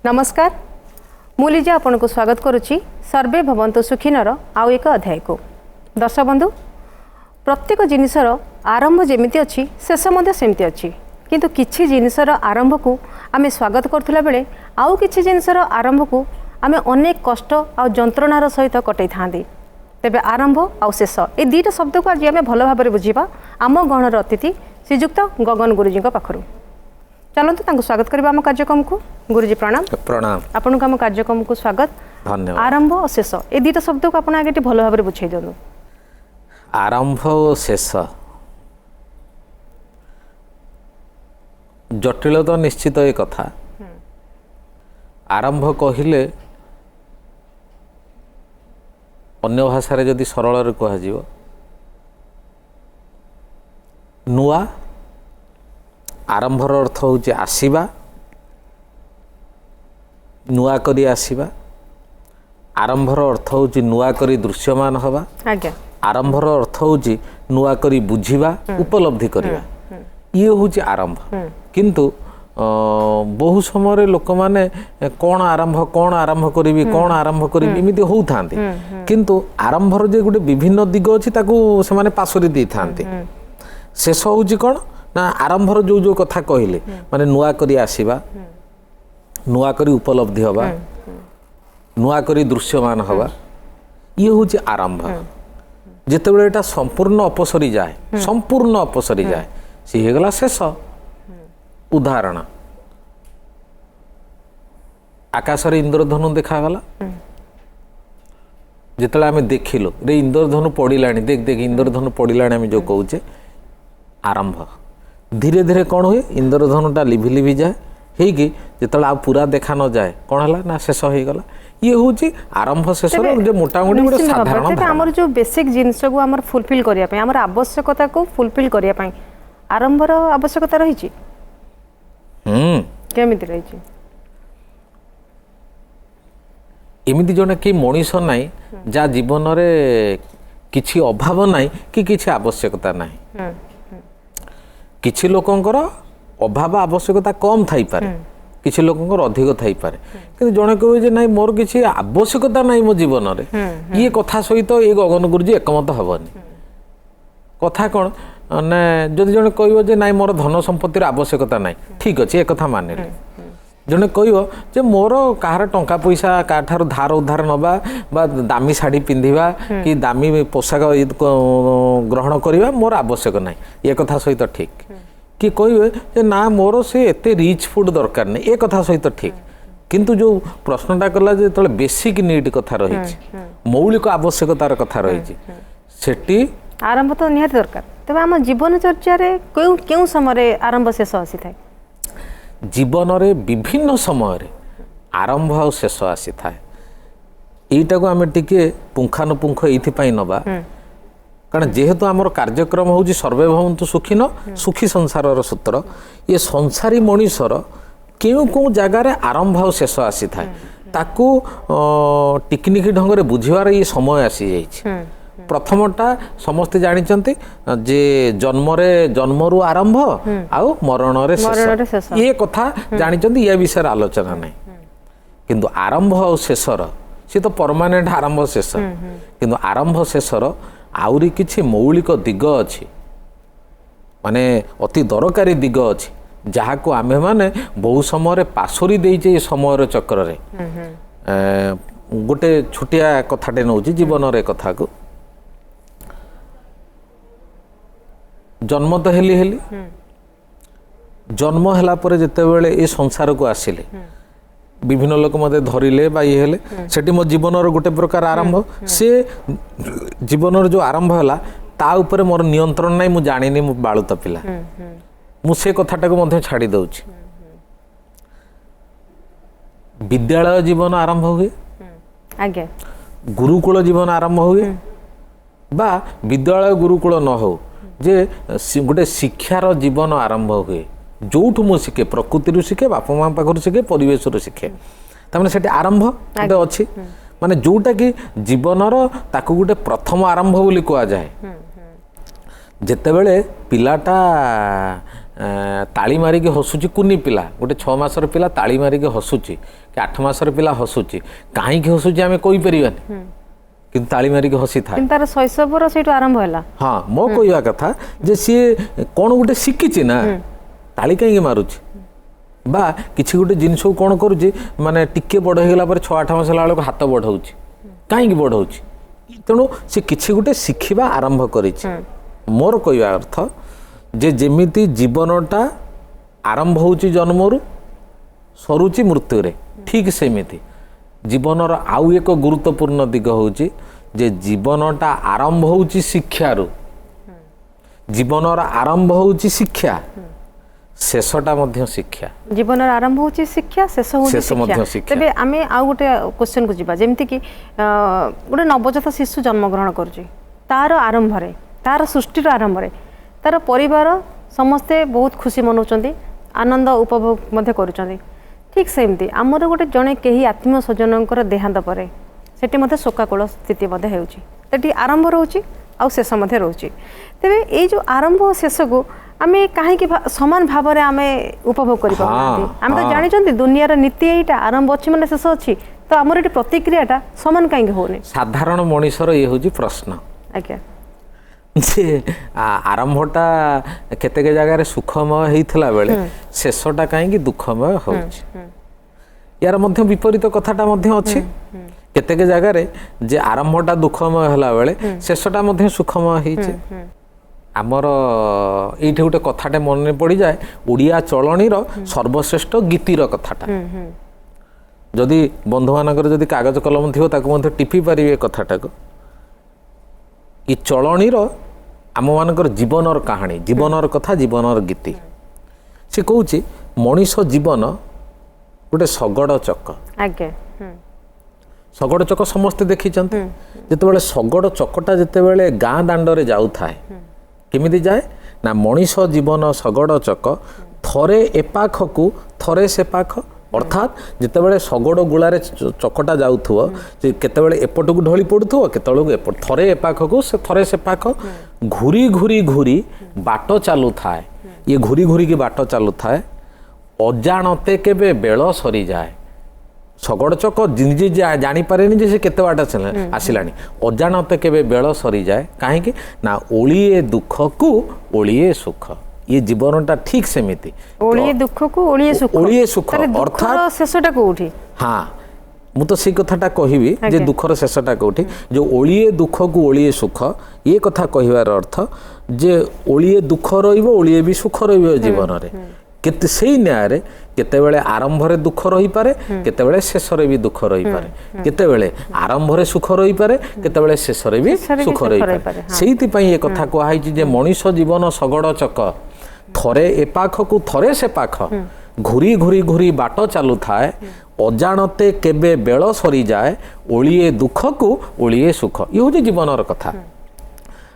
नमस्कार मु लिजा आपन को स्वागत करुच्ची सर्वे भवन्तु सुखिनर आउ एक अध्याय को। दर्शक बंधु प्रत्येक जिनिसर आरंभ जेमिति अच्छी शेष मध्य सेमति अच्छी किंतु किछि जिनिसर आरंभ को आमे स्वागत करथुला बेले आउ किछि जिनिसर आरंभ को आमे अनेक कष्ट आ जंत्रणार सहित कटै थांदी। तेबे आरंभ आउ शेष ए दुईटा शब्द को आज आमे भल भाबरे बुझिबा आम गणर अतिथि श्रीजुक्त गगन गुरुजी पाखरु। चलते तांको स्वागत करबा आम कार्यक्रम को। गुरुजी प्रणाम। प्रणाम। आपन को आम कार्यक्रम को स्वागत। धन्यवाद। आरंभ और शेष ए दुईटा शब्द को आपण आगे भल भाबरे बुझाई दियनु। आरंभ और शेष जटिल तो निश्चित ये कथा। आरंभ कहिले अन्य भाषा रे जदि सरल रे कह जीव नुआ आरंभर अर्थ होचे आसीबा नुआ करी आसीबा आरंभर अर्थ होचे नुआ करी दृश्यमान हवा आज्ञा आरंभर अर्थ होची नुआ करी बुझिबा उपलब्धि करिबा ये होची आरंभ। किंतु बहु समय लोक माने कौन आरंभ करी कौन आरंभ करी एमिति होउ थांती किंतु आरंभर जे गुटे विभिन्न दिग अछि ताकू से माने पासोरी दै थांती। शेष होची कोन ना आरंभर जो जो कथा कहले माने नुआ करी आसीबा नुआ करी उपलब्धि हवा नुआ करी दृश्यमान हवा ये होची आरंभ। जेतेबेले एटा संपूर्ण अपसरी जाए सी हेगला शेष। उदाहरण आकाश रे इंद्रधनु देखागला जिते आम देखिलु रे इंद्रधनु पड़िलाणी देख देख इंद्रधनु पड़िलाणी आम जो कौचे आरंभ। धीरे धीरे कौन हुए इंद्रधनुटा लिभि लिभि जाए हेकि जिते आ पूरा देखा न जाए कौन है ना शेष हो गला। ये हूँ आरंभ शेष मोटामोटी गोटे साधारण आमर जो बेसिक जिनस को आमर फुलफिल करिया पई आमर आवश्यकता को फुलफिल करिया पई आरंभर आवश्यकता रही छी। केमिति रही छी एमिति जने कि मनीष नाई जा जीवन रे किछि अभाव नाई कि किछि आवश्यकता नाई। किछि लोकंकर अभाव आवश्यकता कम थाई पारे किछि लोकंकर अधिक थाई पारे किंतु जने कहबे जे नाई मोर किछि आवश्यकता नाई मो जीवन रे ये कथा सहित ए गगन गुरुजी एकमत हबनी। कथा कोन ने जदि जने कहबो जे नाई मोर धन संपत्तिर आवश्यकता नाई ठीक अछि ए कथा माने जने कहबो जे मोर काहार टंका पैसा काठार धार उधार नबा बा दामी साड़ी पिंधिबा कि दामी पोशाक ग्रहण करिबा मोर आवश्यक नाई ए कथा सहित ठीक। कि कहबे जे ना मोर से एते रिच फूड दरकार नै ए कथा सहित ठीक। किंतु जो प्रश्नटा कला जे तले बेसिक नीड कथा रही मौलिक आवश्यकतार कथा रही सेठी आरंभ तो निहात दरकार। तबे हम जीवन चर्चा रे केउ समय रे आरंभ शेष आसी थाए जीवन रे विभिन्न समय रे आरंभ और शेष आसी थाए। एटा को हमें टिके पुंखानुपुंख एथि पई नबा कारण जेहेतु आमर कार्यक्रम होउची सर्वे भवन्तु सुखिन सुखी संसारर सूत्र ये संसारी मनीषर केउ केउ जगार आरंभ और शेष आसी थाए ताकू टिकनिकी ढंग रे बुझिवार ये समय आसी जाइछि। प्रथमटा समस्ते जानिचंती जे जन्मरु आरंभ आउ मरण रे शेष ये कथा जानिचंती ये विषय आलोचना नहीं। किंतु आरंभ और शेषर सी तो परमानेंट आरंभ शेष किंतु आरंभ शेषर आउरी किछि मौलिक दिग अछि माने अति दरकारी दिग अछि जहा को आमे माने बहु समय रे पासोरी देइचे समय रे चक्र रे। गोटे छुटिया कथाटे नउची जीवन रे कथा को जन्म तो हेली जन्म हैला परे जेते बेले ए संसार को आसिले विभिन्न लोक मते धरिले बा ये हेले सेठी मो जीवन रो गोटे प्रकार आरंभ से जीवन रो जो आरंभ हैला ता ऊपर मोर नियंत्रण नै मु जानिनी मु बाळुत पिला मु से कथाटा को मध्ये छाडी दउची। विद्यालय जीवन आरंभ हुए आगे गुरुकुल जीवन आरंभ हुए बा विद्यालय गुरुकुल न हो जे गोटे शिक्षार जीवन आरंभ हुए जोठू मु शिखे प्रकृति शिखे बापा माँ पाखर शिखे परिवेश शिखे तमें से आरंभ गोटे अच्छी माने जोटा कि जीवनर ताकू गोटे प्रथम आरंभ बोली कह जाए। जेतेबेले पिलाटा ताली मारिकी हसुची कुनी पिला गोटे 6 मासर पिला ताली मारिकी हसुची कि 8 मासर पिला हसुची कहीं हसुची आम कही पारानी कि ताली मारिकी हसी था तार शैशवर से आरंभ है। हाँ मो कहवा कथा जे सी कौन गोटे शिखी ना ताली कहीं मारुची बा किसी गोटे जिनस कौन करुच्ची माने टिके बड़ होगा 6-8 मास बेलू हाथ बढ़ाऊँ कहीं बढ़ाऊँ तेणु सी किसी गोटे शिखा आरंभ कर मोर कहवा अर्थ जे जेमिति जीवनटा आरंभ होची जन्मरू सरुची मृत्यु रे ठीक सेमिति जीवनर आउ एक गुरुत्वपूर्ण दिग होची जे जीवनटा आरंभ होची शिक्षारू जीवनर आरंभ होची शिक्षा शेषटा मध्य शिक्षा जीवन आरंभ होची शिक्षा शेष होची शिक्षा। तबे आमे आउ गोटे क्वेश्चन को जिबा जेमति कि गोटे नवजात शिशु जन्म ग्रहण करूची तार आरंभ रे तार सृष्टिर आरंभ रे तार परिवार समस्ते बहुत खुशी मनाउछन्ती आनंद उपभोग मध्य करूछन्ती ठीक सेमती आमर गोटे जड़े कहीं आत्मीय स्वजनकर देहांत पर सेठी मध्य शोकाकूल स्थिति मध्य हेउची सेठी आरंभ रोची आ शेष मध्य रोची तेबे ए जो आरंभ और शेष को आमे काहे कि समान भाव में आमे उपभोग करि पाबनाती आमे तो जानि छन्ती दुनियार नीति एटा आरंभ अछि माने शेष अछि तो आमर एटी प्रतिक्रियाटा समान काहे होने साधारण मनुष्यर ये होची प्रश्न आज्ञा जे आरंभटा केतेक जगह सुखमय होता बेले शेषटा कहीं दुखमय हो यार मध्य विपरीत कथाटा मध्य अच्छी केतेक जगह जे आरंभटा दुखमय होला बेले शेषटा मध्य सुखमय हो आमर ये गोटे कथाटे मन पड़ जाए ओडिया चलणीर सर्वश्रेष्ठ गीतिर कथाटा जदि बंधु मानकर जदि कागज कलम थी टिपि पारे कथाटा को ये चलणीर आम मानकर जीवनर कहानी जीवनर कथा जीवनर गीति से कहूँ मनीष जीवन गोटे शगड़ चक शगड़ चक समस्ते देखी जिते शगड़ चकटा जिते गाँ दांडे जाऊ थाए केमिति जाए ना मनीष जीवन शगड़ चक थरे एपाख को थरे से पाख अर्थात जितेबाला शगड़ गुलारे चकटा जाऊथो केतेबेले एपट को ढली पड़ुथो केतेबेले एपट थरे एपाख को से थरे से पाख घूरी घूरी घूरी बाट चालू थाए ये घूरी घूरी की बाट चालू थाए अजाणते केबे बेल सरी जाए शगड़ चक निजे जानी पारेनी जे से केते बाट आसिलानी अजाणते केबे बेल सरी जाए काहेकि ना ओलिए दुख को ओलिए सुख ये जीवनटा ठीक सेमिति ओलिए दुख को ओलिए सुख अर्थात शेषटा कोठी हाँ मु तो से कथाटा कहबी जे दुखर शेषटा कोठी जो ओलिए दुख को ओलिए सुख ये कथा कहिवार अर्थ जे ओलिए दुख रहिबो ओलिए भी सुख रहिबो जीवन रे केते सेही न्याय केतेबेले आरंभ रे दुख रही पारे केतेबेले शेष रे भी दुख रही पारे केतेबेले आरंभ रे सुख रही पारे केतेबेले शेष रे भी सुख रही पारे सेहिति पई ये कथा कहै छि जे मनीष जीवन शगड़ चक थरे एपाख को थरे से पाख घूरी घूरी घूरी बाट चालू थाए अजाणते केबे बेल सरी जाए ओलिए दुख को ओलिए सुख ये हूँ जीवनर कथा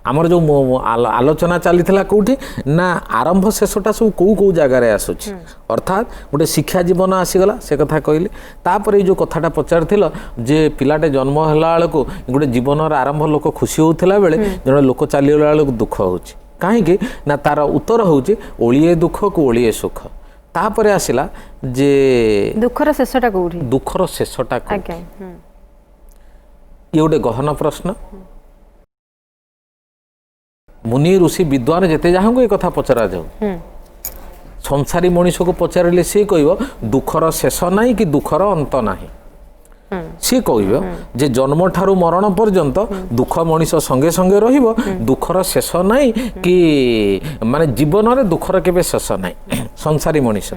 आमर जो आलोचना चली कौटी ना आरंभ शेषटा सब कौ कौ जगार आसूँ अर्थात गोटे शिक्षा जीवन आसीगला से कथा कहली तापर जो कथाटा पचार जे पिलाटे जन्म है बेलू गोटे जीवनर आरंभ लोक खुशी होता बेले जड़े लोक चलीगला बेलू दुख हो कहीं ना तार उत्तर होची ओलिए दुख को ओलिए सुख तापर आसिला जे दुखर शेषटा कोठी दुखर शेषटा ये गोटे गहन प्रश्न मुनि ऋषि विद्वान जेते जहाँ ये कथा पचरा जाऊ संसारी मनीष को पचारे सी कह दुखर शेष ना कि दुखर अंत ना सी कह जे जन्म ठारू मरण पर्यंत दुख मनीष संगे संगे रहिबो दुखर शेष ना कि माने जीवन रे दुखर केबे शेष ना संसारी मनीष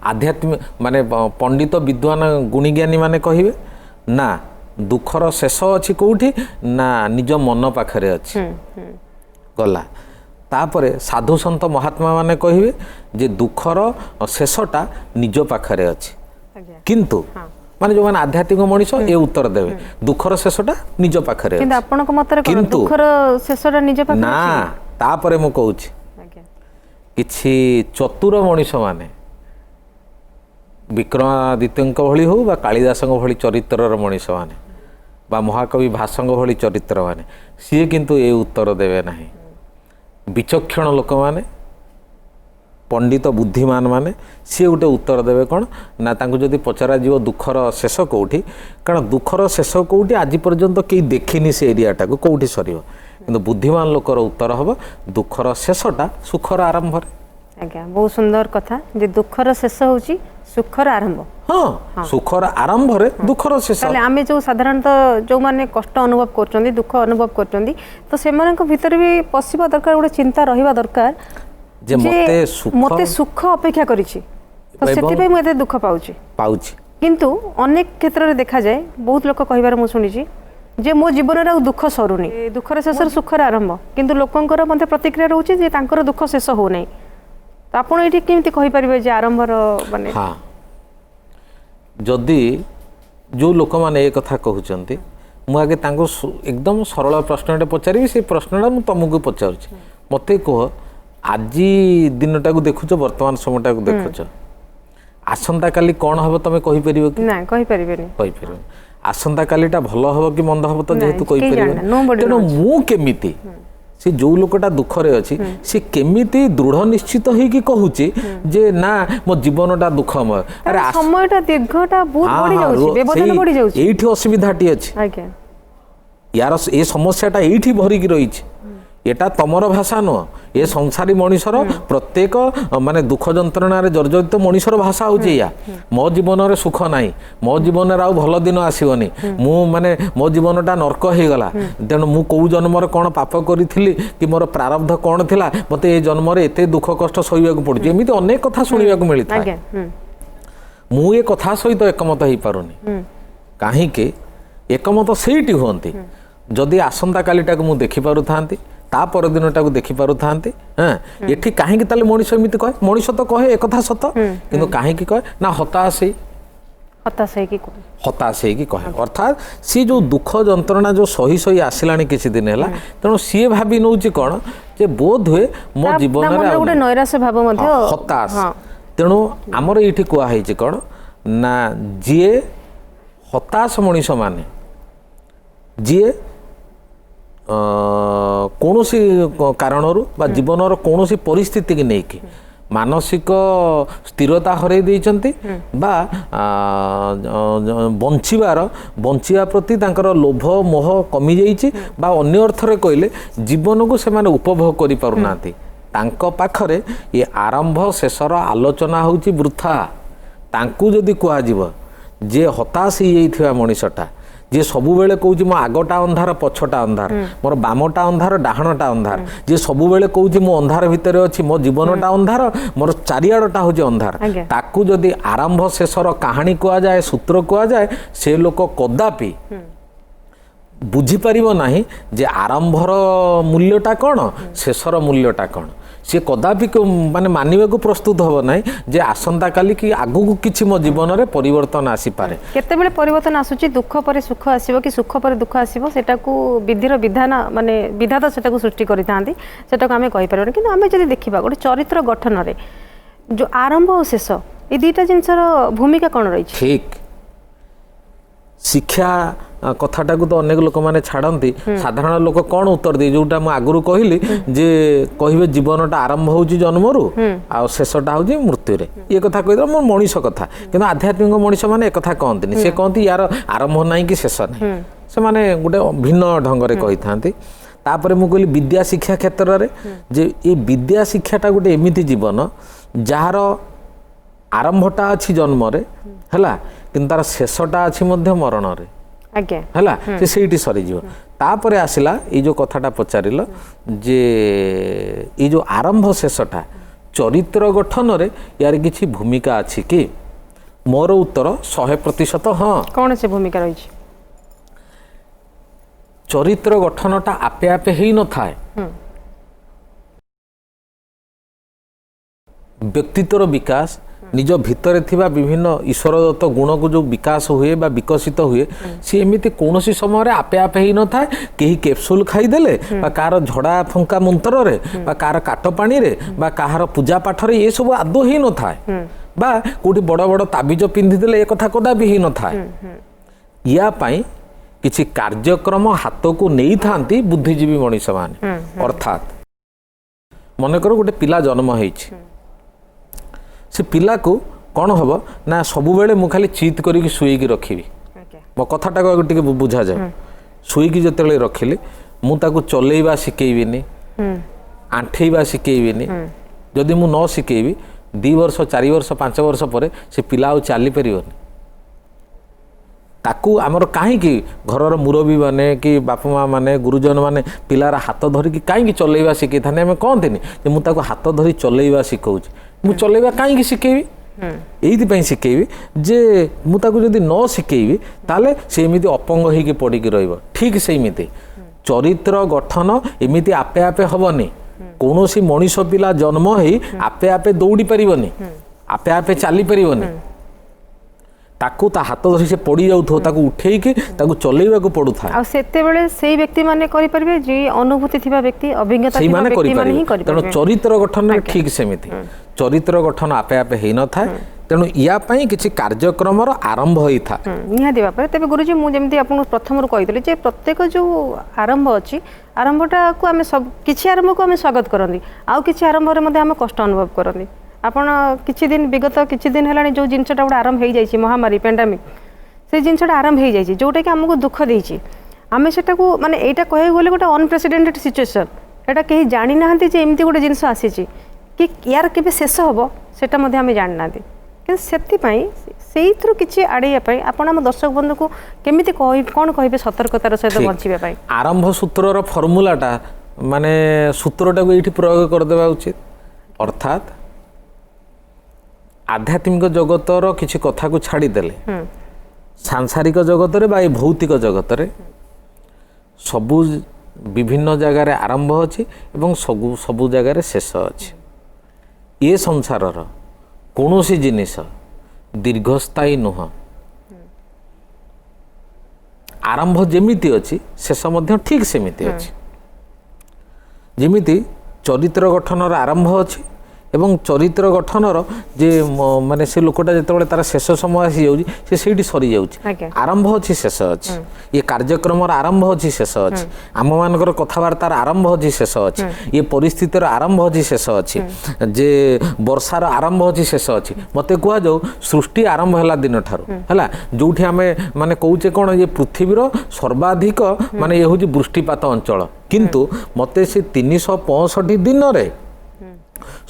आध्यात्मिक माने पंडित विद्वान गुणीज्ञानी माने कहिबे ना दुखर शेष अच्छी कौटी ना निज मन पाखरे अच्छी गला तापरे साधु सन्त महात्मा माने कहिबे जे दुखर शेषटा निज पाखरे अच्छी किंतु माने जो माने आध्यात्मिक मनीष ए उत्तर देवे दुखर शेषटा निज पाखरे किंतु आपन को मतरे कोन दुखर शेषटा निज पाखरे ना तापरे मु कहूची किछि चतुर मनीष माने विक्रमादित्य भली हो बा कालिदास भली चरित्रर मनीष माने बा महाकवि भाषंग भली चरित्र माने सी किंतु ए उत्तर देवे नहीं विचक्षण लोक मैंने पंडित बुद्धिमान माने सी गोटे उत्तर देवे कौन ना तांको जदि पचरा जीव दुखर शेष कौटी कारण दुखर शेष कौटी आज पर्यंत कई देखिनी से एरियाटा को कौटी सर कि बुद्धिमान लोकर उत्तर हम दुखर शेषटा सुखर आरंभ। आज्ञा बहुत सुंदर कथा जे दुखर शेष होची सुखर आरंभ। हाँ सुखर आरंभ रे दुखर शेष। आमे जो साधारणतः जो माने कष्ट अनुभव करचंदी दुख अनुभव करचंदी तो सेमानक भीतर भी पसिबा दरकार गोटे चिंता रहिबा दरकार जे मते सुख अपेक्षा करिछि तो सेति पे मते दुख पाउछि किंतु अनेक क्षेत्र रे देखा जाए बहुत लोक कहिबार मु सुनिछि जे मो जीवन रे दुख सरुनी दुखर शेष सुखर आरंभ किंतु लोकंकर मते प्रतिक्रिया रहउछि जे तांकर दुख शेष हो नै तो आपण एठी केमति कहि परिबे जे आरंभर माने। हां जदि जो लोक माने ए कथा कहउचंती मु आगे तांको एकदम सरल प्रश्नटे पचारि से प्रश्नटा मु तुमको पचारुछि मते कह आज दिनटा को देखुच वर्तमान समयटा को देखुच आसंता काली कौन हम तुम कहि परिबो कि ना कहि परिबेनी आसंता कालीटा भल हम कि मंद हम तो जेहेतु कहि परिबो तेनो मु केमिति से जो लोकटा दुख रे अछि से केमिति दृढ़ निश्चित होई कि कहूची जे ना मो जीवनटा दुखमय अरे समयटा दीर्घटा बहुत बढ़ी जाउची व्यवधान बढ़ी जाउची एठी असुविधाटी अछि आज्ञा यार ए समस्याटा एठी भरी कि रही छी एटा तमर भाषा नुह ये संसारी मनीषर प्रत्येक माने दुख जंत्रणा रे जर्जरित मनीषर भाषा होची या मो जीवन रे सुख नाही मो जीवन रे आउ भल दिन आसीबनी मु माने मो जीवनटा नरक हे गला तेणु मु को जन्म रे कोन पाप करिथिली कि मोर प्रारब्ध कोन थिला मते ए जन्म रे एते दुख कष्ट सहिबा को पड़ुची एमिति अनेक कथा सुनिबा को मिलिता मु ए कथा सहित एकमत हे पारुनी काहे के एकमत सेठी होंती जदि आसंता कालीटा को मु देखि पारु थांती ता पर दिनटा को देखि पारु थांती हां एठी काहे कि ताले मनीष एमिति कहे मनीष तो कहे एक कथा सत किंतु काहे कि कहे ना हताश की कहे अर्थात सी जो दुख जंत्रणा जो सही सही आसिलानी किछि दिन हैला तेणु सी भाबी नउची कोन जे बोध हुए मो जीवन रे गोटे नैराश्य भाव मध्य हताश तेणु हमर एठी कोआ हैछि कोन ना जिए हताश मनीष माने जिए कौनसी कारणरू बा जीवनर कौनसी परिस्थिति की नहीं मानसिक स्थिरता हरई देइचंती बा बंचिबार प्रति तांकर लोभ मोह कमी जाइछि बा अन्य अर्थरे कहले जीवन को से माने उपभोग करि पारुनांती तांको पाखरे ये आरंभ शेषर आलोचना होउछि वृथा तांकू जदि कुआ जीव जे हताश ही जाइथिबा मनीषटा जे सबु बेले कहूँ मो आगटा अंधार पछटा अंधार मोर बामटा अंधार डाहाणटा अंधार जे सबु बेले कहूँ मो अंधार भितर अच्छी मो जीवनटा अंधार मोर चारिआडटा हूँ अंधार ताकू जदि आरंभ शेषर कहानी कह जाए सूत्र कह जाए से लोक कदापि बुझी पारिबो नाही जे आरंभर मूल्यटा कौन शेषर मूल्यटा कौन सी कदापि माने मानिबा को प्रस्तुत हो ना जे आसंता काली कि आगु को किछि मो जीवन रे परिवर्तन आसी पारे केते बेले परिवर्तन आसुची दुख पर सुख आसीबो कि सुख पर दुख आसीबो सेटा को विधिर विधान माने विधाता सेटा को सृष्टि करि थांती सेटा को हमें कहि परबो किंतु हमें जदि देखिबा गोटे चरित्र गठन रे जो आरंभ और शेष ए दुईटा जिनसर भूमिका कोन रही ठीक शिक्षा कथाटा को तो अनेक लोक माने छाड़ती साधारण लोक कौन उत्तर दे जोटा मु आगुरु कहली जे कहिबे जीवनटा आरंभ होउची जन्मरू आ शेषटा होउची मृत्यु रे ये कथा कहिदो मोर मनीष कथा किंतु आध्यात्मिक मनीष माने एक कथा कहंतिनी से कहंती यार आरंभ नाही कि शेष नाही से माने गोटे भिन्न ढंग रे कहि थांती तापरे मु कहली विद्या शिक्षा क्षेत्र रे जे ए विद्या शिक्षाटा गोटे एमिति जीवन जार आरंभटा अछि जन्म रे हला किंतु तार शेषटा अछि मध्य मरण रे हैला से सेठी सरी जीव तापरे आसिला ये जो कथाटा पचारिल जे ये जो आरंभ शेषटा चरित्र गठन रे यार किछि भूमिका अछि कि मोर उत्तर 100% हाँ कौन से भूमिका रही चरित्र गठनटा आपे आपे ही न थाए व्यक्तित्वर विकास निज भितर थिबा विभिन्न ईश्वरदत्त गुण को जो विकास हुए बा विकसित हुए सी एमिति कोनोसी समय रे आपे आपे ही न थाए केही कैप्सूल खाई देले बा कार झड़ा फंका मंत्र रे बा कार काट पानी रे बा कार पूजा पाठ रे ये सब आदो ही न थाए बा कोठी बड़ बड़ ताबिज पिंधि देले ए कथा कोदा भी ही न थाए या पई किछि कार्यक्रम हाथ को नहीं थांती बुद्धिजीवी मनीष माने अर्थात ମନେକର ଗୋଟେ ପିଲା ଜନ୍ମ ହେଇଛି ସେ ପିଲାକୁ କ'ଣ ହେବ ନା ସବୁବେଳେ ମୁଁ ଖାଲି ଚିତ୍ କରିକି ଶୁଏଇକି ରଖିବି ମୋ କଥାଟାକୁ ଆଗ ଟିକେ ବୁଝାଯାଏ ଶୁଏଇକି ଯେତେବେଳେ ରଖିଲି ମୁଁ ତାକୁ ଚଲେଇବା ଶିଖେଇବିନି ଆଣ୍ଠେଇବା ଶିଖେଇବିନି ଯଦି ମୁଁ ନ ଶିଖେଇବି 2 ବର୍ଷ 4 ବର୍ଷ 5 ବର୍ଷ ପରେ ସେ ପିଲା ଆଉ ଚାଲିପାରିବନି ତାକୁ ଆମର କାହିଁକି ଘରର ମୁରବୀ ମାନେ କି ବାପା ମା ମାନେ ଗୁରୁଜନ ମାନେ ପିଲାର ହାତ ଧରିକି କାହିଁକି ଚଲେଇବା ଶିଖେଇଥାନ୍ତି ଆମେ କହନ୍ତିନି ଯେ ମୁଁ ତାକୁ ହାତ ଧରି ଚଲେଇବା ଶିଖଉଛି ମୁଁ ଚଲେଇବା କାହିଁକି ଶିଖେଇବି ଏଇଥିପାଇଁ ଶିଖେଇବି ଯେ ମୁଁ ତାକୁ ଯଦି ନ ଶିଖେଇବି ତାହେଲେ ସେ ଏମିତି ଅପଙ୍ଗ ହେଇକି ପଡ଼ିକି ରହିବ ଠିକ୍ ସେଇମିତି ଚରିତ୍ର ଗଠନ ଏମିତି ଆପେ ଆପେ ହେବନି କୌଣସି ମଣିଷ ପିଲା ଜନ୍ମ ହେଇ ଆପେ ଆପେ ଦୌଡ଼ି ପାରିବନି ଆପେ ଆପେ ଚାଲିପାରିବନି ତାକୁ ତା ହାତ ଧରି ସେ ପଡ଼ି ଯାଉଥିବ ତାକୁ ଉଠେଇକି ତାକୁ ଚଲେଇବାକୁ ପଡୁଥାଏ ଆଉ ସେତେବେଳେ ସେଇ ବ୍ୟକ୍ତି ମାନେ କରିପାରିବେ ଯେ ଅନୁଭୂତି ଥିବା ବ୍ୟକ୍ତି ଅଭିଜ୍ଞତା ଥିବା ବ୍ୟକ୍ତି ମାନେ ହିଁ କରିପାରିବେ ତେଣୁ ଚରିତ୍ର ଗଠନରେ ଠିକ୍ ସେମିତି ଚରିତ୍ର ଗଠନ ଆପେ ଆପେ ହେଇନଥାଏ ତେଣୁ ୟା ପାଇଁ କିଛି କାର୍ଯ୍ୟକ୍ରମର ଆରମ୍ଭ ହେଇଥାଏ ନିହାତି ଭାବରେ ତେବେ ଗୁରୁଜୀ ମୁଁ ଯେମିତି ଆପଣଙ୍କୁ ପ୍ରଥମରୁ କହିଥିଲି ଯେ ପ୍ରତ୍ୟେକ ଯେଉଁ ଆରମ୍ଭ ଅଛି ଆରମ୍ଭଟାକୁ ଆମେ କିଛି ଆରମ୍ଭକୁ ଆମେ ସ୍ୱାଗତ କରନ୍ତି ଆଉ କିଛି ଆରମ୍ଭରେ ମଧ୍ୟ ଆମେ କଷ୍ଟ ଅନୁଭବ କରନ୍ତି ଆପଣ କିଛି ଦିନ ବିଗତ କିଛି ଦିନ ହେଲାଣି ଯେଉଁ ଜିନିଷଟା ଗୋଟେ ଆରମ୍ଭ ହେଇଯାଇଛି ମହାମାରୀ ପାଣ୍ଡାମିକ୍ ସେଇ ଜିନିଷଟା ଆରମ୍ଭ ହେଇଯାଇଛି ଯେଉଁଟାକି ଆମକୁ ଦୁଃଖ ଦେଇଛି ଆମେ ସେଟାକୁ ମାନେ ଏଇଟା କହିବାକୁ ଗଲେ ଗୋଟେ ଅନପ୍ରେସିଡେଣ୍ଟେଡ୍ ସିଚୁଏସନ୍ ଏଇଟା କେହି ଜାଣିନାହାନ୍ତି ଯେ ଏମିତି ଗୋଟେ ଜିନିଷ ଆସିଛି କି ୟାର କେବେ ଶେଷ ହେବ ସେଟା ମଧ୍ୟ ଆମେ ଜାଣିନାହାନ୍ତି କିନ୍ତୁ ସେଥିପାଇଁ ସେଇଥିରୁ କିଛି ଆଡ଼େଇବା ପାଇଁ ଆପଣ ଆମ ଦର୍ଶକ ବନ୍ଧୁକୁ କେମିତି କ'ଣ କହିବେ ସତର୍କତାର ସହିତ ବଞ୍ଚିବା ପାଇଁ ଆରମ୍ଭ ସୂତ୍ରର ଫର୍ମୁଲାଟା ମାନେ ସୂତ୍ରଟାକୁ ଏଇଠି ପ୍ରୟୋଗ କରିଦେବା ଉଚିତ ଅର୍ଥାତ୍ ଆଧ୍ୟାତ୍ମିକ ଜଗତର କିଛି କଥାକୁ ଛାଡ଼ିଦେଲେ ସାଂସାରିକ ଜଗତରେ ବା ଏ ଭୌତିକ ଜଗତରେ ସବୁ ବିଭିନ୍ନ ଜାଗାରେ ଆରମ୍ଭ ଅଛି ଏବଂ ସବୁ ଜାଗାରେ ଶେଷ ଅଛି ଏ ସଂସାରର କୌଣସି ଜିନିଷ ଦୀର୍ଘସ୍ଥାୟୀ ନୁହଁ ଆରମ୍ଭ ଯେମିତି ଅଛି ଶେଷ ମଧ୍ୟ ଠିକ୍ ସେମିତି ଅଛି ଯେମିତି ଚରିତ୍ର ଗଠନର ଆରମ୍ଭ ଅଛି ଏବଂ ଚରିତ୍ର ଗଠନର ଯେ ମାନେ ସେ ଲୋକଟା ଯେତେବେଳେ ତାର ଶେଷ ସମୟ ଆସିଯାଉଛି ସେ ସେଇଠି ସରିଯାଉଛି ଆରମ୍ଭ ଅଛି ଶେଷ ଅଛି ଏ କାର୍ଯ୍ୟକ୍ରମର ଆରମ୍ଭ ଅଛି ଶେଷ ଅଛି ଆମମାନଙ୍କର କଥାବାର୍ତ୍ତାର ଆରମ୍ଭ ଅଛି ଶେଷ ଅଛି ଏ ପରିସ୍ଥିତିର ଆରମ୍ଭ ଅଛି ଶେଷ ଅଛି ଯେ ବର୍ଷାର ଆରମ୍ଭ ଅଛି ଶେଷ ଅଛି ମୋତେ କୁହାଯାଉ ସୃଷ୍ଟି ଆରମ୍ଭ ହେଲା ଦିନଠାରୁ ହେଲା ଯେଉଁଠି ଆମେ ମାନେ କହୁଛେ କ'ଣ ଯେ ପୃଥିବୀର ସର୍ବାଧିକ ମାନେ ଇଏ ହେଉଛି ବୃଷ୍ଟିପାତ ଅଞ୍ଚଳ କିନ୍ତୁ ମୋତେ ସେ 365 ଦିନରେ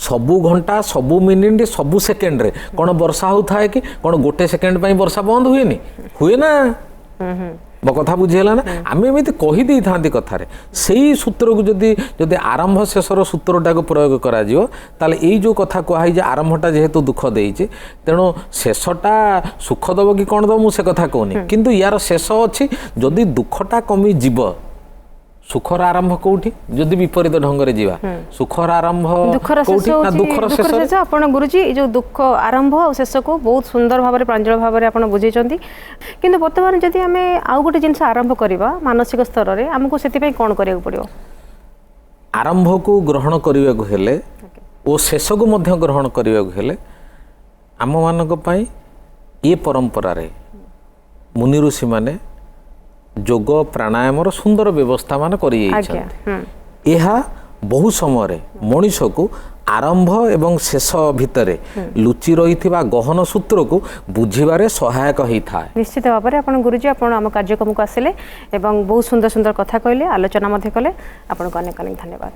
ସବୁ ଘଣ୍ଟା ସବୁ ମିନିଟ୍ ସବୁ ସେକେଣ୍ଡରେ କ'ଣ ବର୍ଷା ହେଉଥାଏ କି କ'ଣ ଗୋଟେ ସେକେଣ୍ଡ ପାଇଁ ବର୍ଷା ବନ୍ଦ ହୁଏନି ହୁଏ ନା ମୋ କଥା ବୁଝିହେଲା ନା ଆମେ ଏମିତି କହିଦେଇଥାନ୍ତି କଥାରେ ସେଇ ସୂତ୍ରକୁ ଯଦି ଆରମ୍ଭ ଶେଷର ସୂତ୍ରଟାକୁ ପ୍ରୟୋଗ କରାଯିବ ତାହେଲେ ଏଇ ଯେଉଁ କଥା କୁହାହେଇଛି ଆରମ୍ଭଟା ଯେହେତୁ ଦୁଃଖ ଦେଇଛି ତେଣୁ ଶେଷଟା ସୁଖ ଦେବ କି କ'ଣ ଦେବ ମୁଁ ସେ କଥା କହୁନି କିନ୍ତୁ ୟାର ଶେଷ ଅଛି ଯଦି ଦୁଃଖଟା କମିଯିବ ସୁଖର ଆରମ୍ଭ କୋଉଠି ଯଦି ବିପରୀତ ଢଙ୍ଗରେ ଯିବା ସୁଖର ଆରମ୍ଭ କୋଉଠି ନା ଦୁଃଖର ଶେଷ ଆପଣ ଗୁରୁଜୀ ଏ ଯୋଉ ଦୁଃଖ ଆରମ୍ଭ ଆଉ ଶେଷକୁ ବହୁତ ସୁନ୍ଦର ଭାବରେ ପ୍ରାଞ୍ଜଳ ଭାବରେ ଆପଣ ବୁଝେଇଛନ୍ତି କିନ୍ତୁ ବର୍ତ୍ତମାନ ଯଦି ଆମେ ଆଉ ଗୋଟେ ଜିନିଷ ଆରମ୍ଭ କରିବା ମାନସିକ ସ୍ତରରେ ଆମକୁ ସେଥିପାଇଁ କ'ଣ କରିବାକୁ ପଡ଼ିବ ଆରମ୍ଭକୁ ଗ୍ରହଣ କରିବାକୁ ହେଲେ ଓ ଶେଷକୁ ମଧ୍ୟ ଗ୍ରହଣ କରିବାକୁ ହେଲେ ଆମମାନଙ୍କ ପାଇଁ ଏ ପରମ୍ପରାରେ ମୁନି ଋଷିମାନେ ଯୋଗ ପ୍ରାଣାୟାମର ସୁନ୍ଦର ବ୍ୟବସ୍ଥା ମାନ କରିଯାଇଛନ୍ତି ଏହା ବହୁ ସମୟରେ ମଣିଷକୁ ଆରମ୍ଭ ଏବଂ ଶେଷ ଭିତରେ ଲୁଚି ରହିଥିବା ଗହନ ସୂତ୍ରକୁ ବୁଝିବାରେ ସହାୟକ ହୋଇଥାଏ ନିଶ୍ଚିତ ଭାବରେ ଆପଣ ଗୁରୁଜୀ ଆପଣ ଆମ କାର୍ଯ୍ୟକ୍ରମକୁ ଆସିଲେ ଏବଂ ବହୁତ ସୁନ୍ଦର ସୁନ୍ଦର କଥା କହିଲେ ଆଲୋଚନା ମଧ୍ୟ କଲେ ଆପଣଙ୍କୁ ଅନେକ ଅନେକ ଧନ୍ୟବାଦ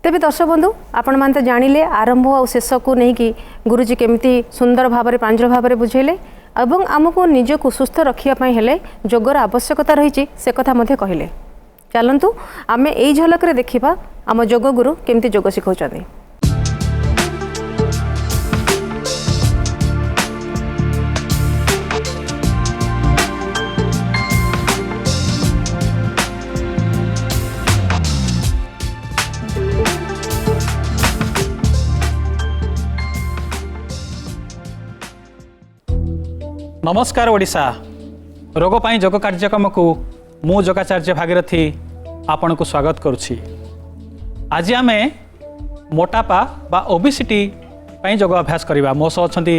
ତେବେ ଦର୍ଶକ ବନ୍ଧୁ ଆପଣମାନେ ତ ଜାଣିଲେ ଆରମ୍ଭ ଆଉ ଶେଷକୁ ନେଇକି ଗୁରୁଜୀ କେମିତି ସୁନ୍ଦର ଭାବରେ ପ୍ରାଞ୍ଜଳ ଭାବରେ ବୁଝେଇଲେ ଏବଂ ଆମକୁ ନିଜକୁ ସୁସ୍ଥ ରଖିବା ପାଇଁ ହେଲେ ଯୋଗର ଆବଶ୍ୟକତା ରହିଛି ସେ କଥା ମଧ୍ୟ କହିଲେ ଚାଲନ୍ତୁ ଆମେ ଏଇ ଝଲକରେ ଦେଖିବା ଆମ ଯୋଗ ଗୁରୁ କେମିତି ଯୋଗ ଶିଖାଉଛନ୍ତି नमस्कार ओडिशा रोग पाई जोग कार्यक्रम को मु योगाचार्य भागीरथी आपण को स्वागत करुछि आज आम मोटापा बा ओबेसिटी पाई जोग अभ्यास करवा मो सह अछंती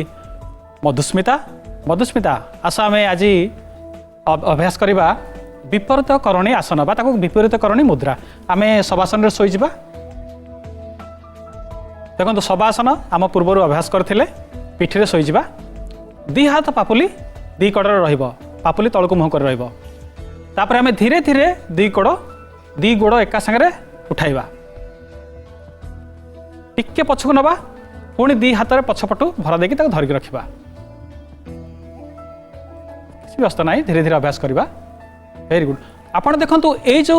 मधुस्मिता आस आम आज अभ्यास करवा विपरीत करणी आसन बा ताको विपरीत करणी मुद्रा आम शवासन रे सोई जिबा देखो शवासन आम पूर्वर अभ्यास करते पिठी में शोजा दी हाथ पापुली दी कड़े पापुली तलक मुह कर तापर आम धीरे धीरे दी गोड़ एका सागरे उठाइबा टिके पछक नवा पुणी दी हाथ में पछपटू भर देकी धरिक रखा किसी व्यस्त ना धीरे धीरे अभ्यास करवा वेरी गुड आपड़ देखु ये जो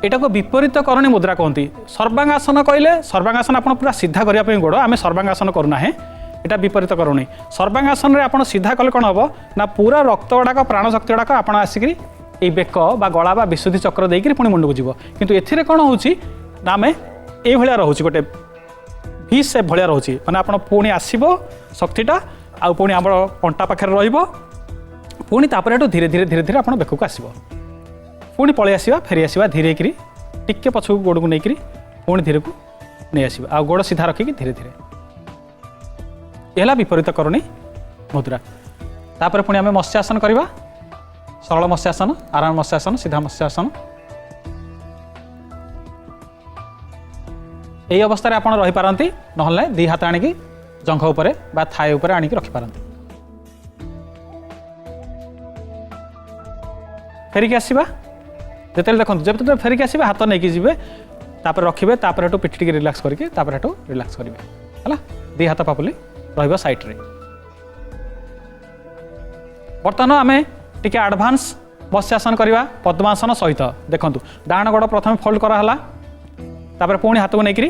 यहाँ को विपरीत करणी मुद्रा कहती सर्वांगासन कहले सर्वांगासन आप पूरा सीधा करने गोड़ आम सर्वांगासन करूना यहाँ विपरीत करणी सर्वांगासन आप सीधा कले कौन हम ना पूरा रक्त गुड़ाक प्राण शक्ति गुड़ाक आप आसिक ये बेक बा गला बा विशुद्धि चक्र देकर पुणी मुंड को जीव किंतु एथिरे कौन हो आम ये भाया रोचे गोटे भी से भाया रोचे मैंने आप पुणी आसब शक्तिटा आउ पुणी आम अंटा पाखे पुणी तापर धीरे धीरे धीरे धीरे आप बेक को आसब पुणी पलि आसवा फेरी आसवा धीरे करी टिके पछक गोड़ को लेकर पुणी धीरे को नहीं आसवा आ गोड़ सीधा रखिकी धीरे धीरे यह विपरीत करणी मुद्रा तापर पुणी आम मत्स्यासन करवा सरल मत्स्यासन आराम मत्स्यासन सीधा मत्स्यासन यही अवस्था आप रहीपारती ना दी हाथ आणिकी जंघ उपरे बा थाई उपरे आणिकी रखिपारती फेरिकी आसवा जिते देखो जब फेरिकी आसवे हाथ नहीं जी तापर रखिए तापर हेटू पिठी टी रिलैक्स करके तापर हेटू रिलैक्स करेंगे है दी हाथ पापुली रही साइड्रे बर्तमान आम टिके एडवांस मत्स्यासन करवा पद्मासन सहित देखो डाण गोड़ प्रथम फोल्ड कराला तापर पुणी हाथ को लेकर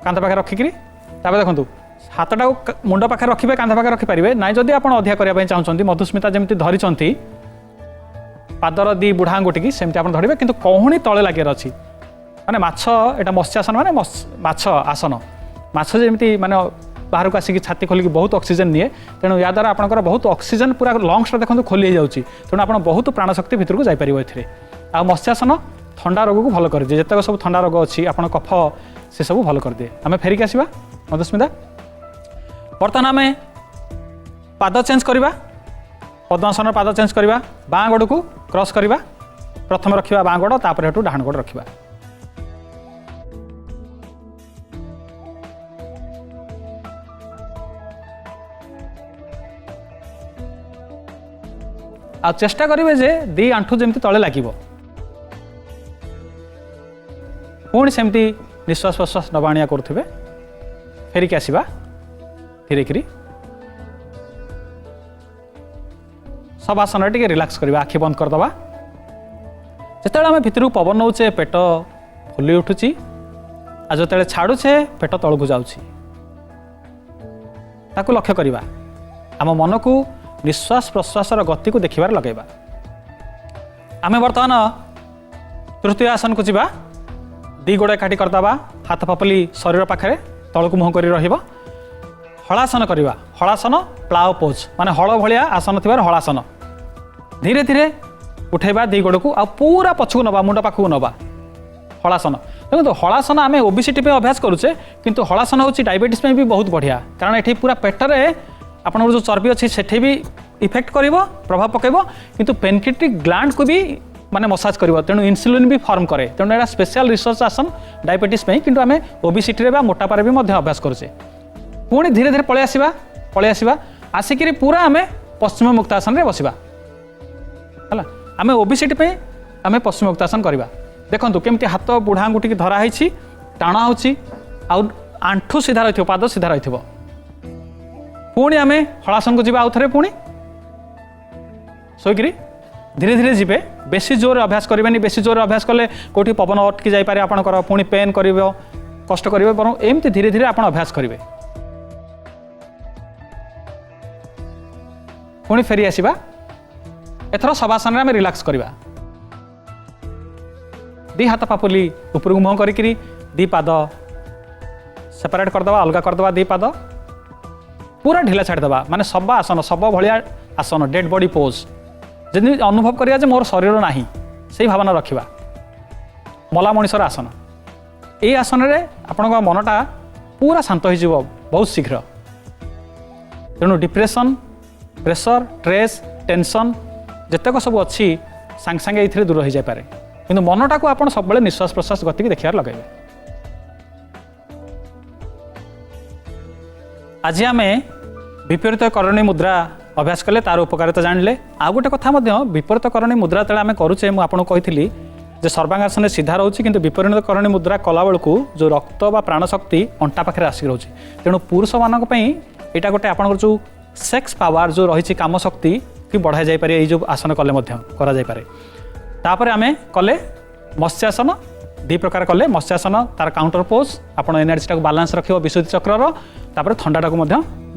कांध पाखे रखिकी देखो हाथटा मुंड पाखे रखिए कांध पाखे रखिपारे ना जदि आप अधिका करने चाहते मधुस्मिता जमी धरी पादर दी बुढ़ा आंगुटी सेमती आप धरवे कि कहुणी तले लगे अच्छी माने माछ एटा मत्स्यासन माने माछ आसन माछ जमी माने बाहर को आसिक छाती खोलिक बहुत ऑक्सीजन निए तेणु या द्वारा आपंकर बहुत ऑक्सीजन पूरा लंग्स देखो खोली जाऊँगी तेणु आप बहुत प्राणशक्ति भितर को जापर ए आ मत्स्यासन ठंडा रोग को भल कर दिए जितक सब ठंडा रोग अच्छी आप कफ से सब भल कर दिए आम फेरिक आसवा मधुस्मिता बर्तमान आम पाद चेंज करवा पद्मासन पाद चेंज करवा बाँ गोड़ को क्रॉस करवा प्रथम रखा बाँ गोड़ तापर हेटू डाण गोड़ रखा आ चेष्टा करेंगे जे दी आंठू जमी तले लगे पुणी सेमती निश्वास प्रश्वास नबाणिया करुवे फेरिक आसवा धीरे करी सब आसन टे रिलैक्स करवा आखि बंद करदे जिते आम भितर पवन नौचे पेट फुली उठुची आ जो छाड़ुचे पेट तल को जाऊँगी लक्ष्य करवा आम मन को निश्वास प्रश्वासर गति को देखिबार लगेबा आम बर्तमान तृतीय आसन को जीवा दी गोड़ एकाठी करदे हाथ पापली शरीर पाखे तल को मुह कर हलासन करवा हलासन प्लाव पोज माने हल भलिया आसन थी हलासन धीरे धीरे उठेबा दी गोड़ को आ पूरा पछक नवा मुंड पाखक नवा हलासन देखो हलासन आम ओबेसिटी पे अभ्यास करुचे किंतु हलासन हूँ डायबिटीज में भी बहुत बढ़िया कारण ये पूरा पेटरे आपन जो चर्बी अच्छी सेठी भी इफेक्ट करिवो प्रभाव पकेबो किंतु पेनक्रिएटिक ग्लैंड को भी माने मसाज करिवो तेणु इन्सुलिन भी फॉर्म करे तेणु एटा स्पेशल रिसर्च आसन डायबिटीज में किंतु आम ओबेसिटी बा मोटापार भी मध्य अभ्यास करुचे पुणी धीरे धीरे पलि आसवा आसिक पूरा आम पश्चिम मुक्तासन रे बसिबा है आम ओबेसिटी पे आम पश्चिम मुक्तासन करवा देखो केमती हाथ बुढ़ा आंगुठी धरा है टाणा हो आंठू सीधा रही पाद सीधा रही पुणी आम हलासन को जी आउ थे पुणी शोकरी धीरे धीरे जीवे बेसी जोर अभ्यास करें बेसी जोर अभ्यास कले कौटी पवन अटकी जापे आपंकर पुणी पेन कर कष्ट करेंगे बर एमती धीरे धीरे आप अभ्यास करेंगे पुणी फेरी आसवा एथर शवासन आम रिलैक्स करवा दी हाथ पापुली उपरକୁ मुह करी दी पाद सेपरेट करदे अलग करदे दी पाद पूरा ढिला छाड़देवा माने सब आसन सब भलिया आसन डेड बॉडी पोज जदि अनुभव करिया जे मोर शरीर नाही से भावना रखिबा मला मनीषर आसन ये आसन रे आपन मनटा पूरा शांत हो बहुत शीघ्र तेणु डिप्रेशन प्रेशर स्ट्रेस टेंशन जितक सब अच्छी सांगे सांगे ये दूर हो जाए कि मनटा को आप सब निश्वास प्रश्वास गति देखिए लगे आज आम विपरीत करणी मुद्रा अभ्यास कले तार उपकारिता जानिले आ गोटे कथा विपरीत करणी मुद्रा तले आम करुचे मुझे कही जे सर्वांगासन सीधा रोचे किंतु विपरीत करणी मुद्रा कला बेलू जो रक्त बा प्राणशक्ति अंटा पाखे आसिक रोचे तेणु पुरुष मानक यहाँ गोटे आपंकर जो सेक्स पावर जो रही काम शक्ति कि बढ़ाई जापे ये जो आसन कले तापर आम कले मत्स्यासन दी प्रकार कले मत्स्यासन तार काउंटर पोज आपड़ एनर्जी बालांस रखियो विशुद्धि चक्र तापर थंडा को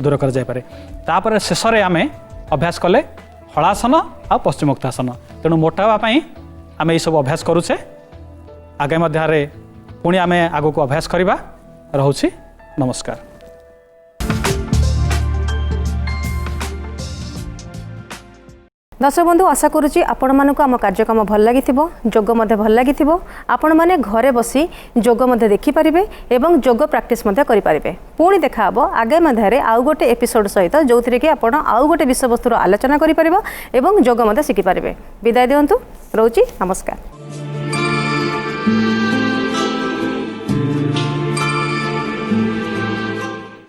दूर कर जापे तापर शेष में आम अभ्यास कले हलासन आ पश्चिमोक्तासन तेणु मोटावाई आम ये सब अभ्यास करुचे आगे मध्य पुणी आम आग को अभ्यास करवा रोचे नमस्कार। दर्शक बंधु आशा करुच्ची आपण मानक आम कार्यक्रम भल लगी जोग भल लगी आपण मैंने घरे बसी जोग देखिपारे एवं जोग प्राक्टिस करें पुणी देखा आगे मध्य आउ गोटे एपिसोड सहित जो थी कि आपण आउ गोटे विषय वस्तुर आलोचना करें एवं जोग शिखिपारे विदाय दिंतु रोची नमस्कार।